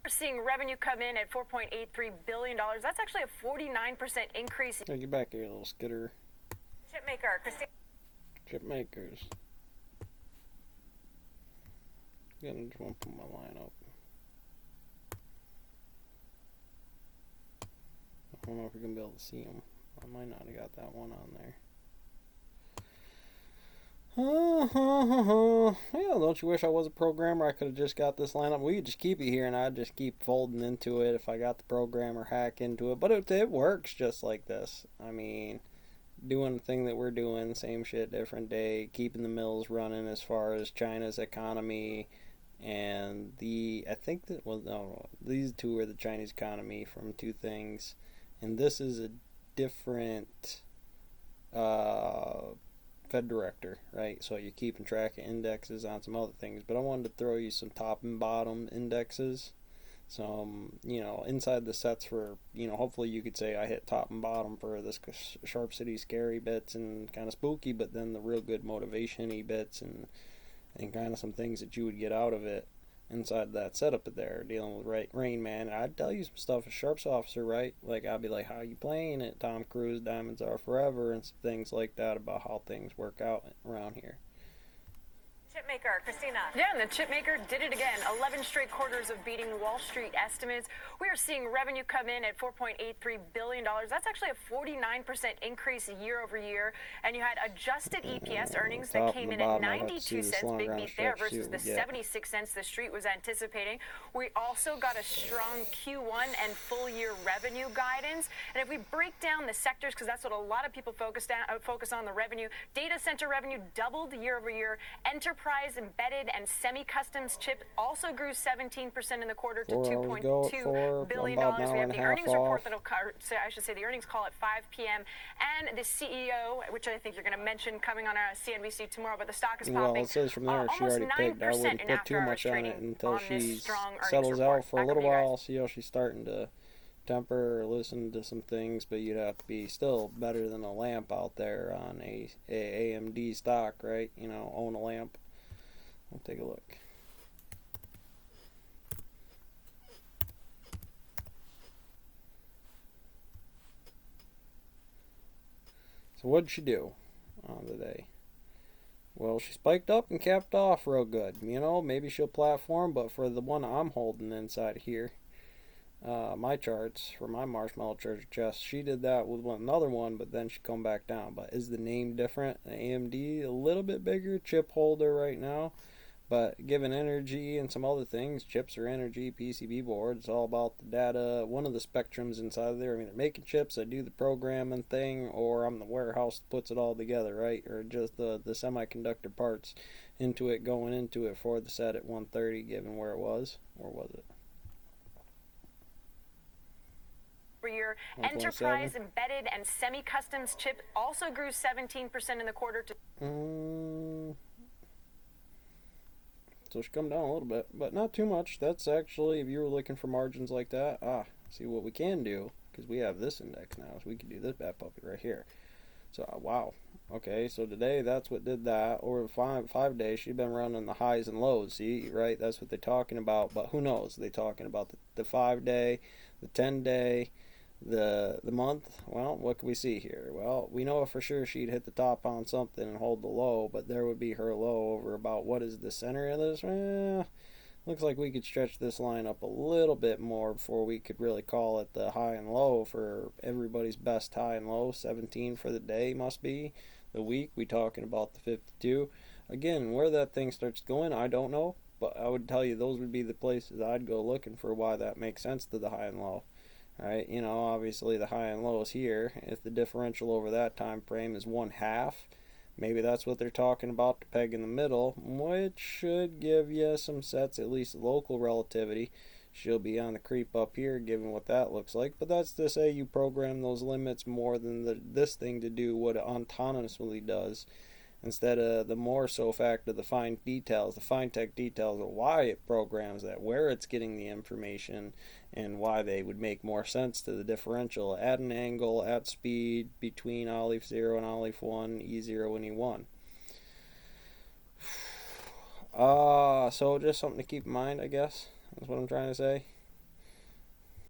Seeing revenue come in at $4.83 billion. That's actually a 49% increase. Hey, get back here, little skitter. Chipmaker, Christine. Chip makers. Yeah, I just want to put my line up. I don't know if you're going to be able to see them. I might not have got that one on there. Yeah, don't you wish I was a programmer? I could have just got this lineup. We could just keep it here and I'd just keep folding into it if I got the programmer hack into it. But it works just like this. I mean, doing the thing that we're doing, same shit, different day, keeping the mills running as far as China's economy and I think that, well, no, these two are the Chinese economy from two things. And this is a different Fed director, right? So you're keeping track of indexes on some other things. But I wanted to throw you some top and bottom indexes. Some, inside the sets for, hopefully you could say I hit top and bottom for this Sharp City scary bits and kind of spooky, but then the real good motivation-y bits and kind of some things that you would get out of it inside that setup there, dealing with Rain Man. And I'd tell you some stuff as Sharps officer, right? Like, I'd be like, how you playing it? Tom Cruise, Diamonds Are Forever, and some things like that about how things work out around here. Chipmaker, Christina. Yeah, and the Chipmaker did it again. 11 straight quarters of beating Wall Street estimates. We are seeing revenue come in at $4.83 billion. That's actually a 49% increase year over year. And you had adjusted EPS earnings that came in at 92 cents, big beat there, versus the 76 cents the street was anticipating. We also got a strong Q1 and full year revenue guidance. And if we break down the sectors, because that's what a lot of people focus on, the revenue, data center revenue doubled year over year. Enterprise, embedded, and semi-customs chip also grew 17% in the quarter to $2.2 billion. We have the earnings report that'll cover, the earnings call at 5 p.m. And the CEO, which I think you're going to mention coming on CNBC tomorrow, but the stock is popping. Well, it says from there she already picked. I wouldn't put too much on it until she settles out for a little while. See how she's starting to temper or listen to some things, but you'd have to be still better than a lamp out there on a AMD stock, right? Own a lamp. We'll take a look. So what'd she do on the day? Well, she spiked up and capped off real good. Maybe she'll platform, but for the one I'm holding inside here, my charts for my marshmallow treasure chest, she did that with another one, but then she come back down. But is the name different? AMD a little bit bigger chip holder right now, but given energy and some other things, chips are energy, PCB board, it's all about the data. One of the spectrums inside there, they're making chips, I do the programming thing, or I'm the warehouse that puts it all together, right? Or just the semiconductor parts into it, going into it for the set at 130, given where it was, or was it? Per year. Enterprise, embedded, and semi-customs chip also grew 17% in the quarter to... So she come down a little bit, but not too much. That's actually, if you were looking for margins like that, see what we can do, because we have this index now, so we can do this bad puppy right here. So, wow. Okay, so today that's what did that. Over 5 days, she's been running the highs and lows. See, right? That's what they're talking about, but who knows? They're talking about the 5-day, the 10-day, the month. Well, what can we see here? Well, we know for sure she'd hit the top on something and hold the low, but there would be her low over about, what is the center of this? Looks like we could stretch this line up a little bit more before we could really call it the high and low for everybody's best high and low. 17 for the day must be. The week, we talking about the 52. Again, where that thing starts going, I don't know, but I would tell you those would be the places I'd go looking for why that makes sense to the high and low. Right, obviously the high and low is here. If the differential over that time frame is 1/2, maybe that's what they're talking about, the peg in the middle, which should give you some sets, at least local relativity. She'll be on the creep up here, given what that looks like. But that's to say you program those limits more than this thing to do what it autonomously does, instead of the more so fact of the fine details, the fine tech details of why it programs that, where it's getting the information, and why they would make more sense to the differential at an angle, at speed, between Olive 0 and Olive 1, E0 and E1. So just something to keep in mind, I guess. That's what I'm trying to say.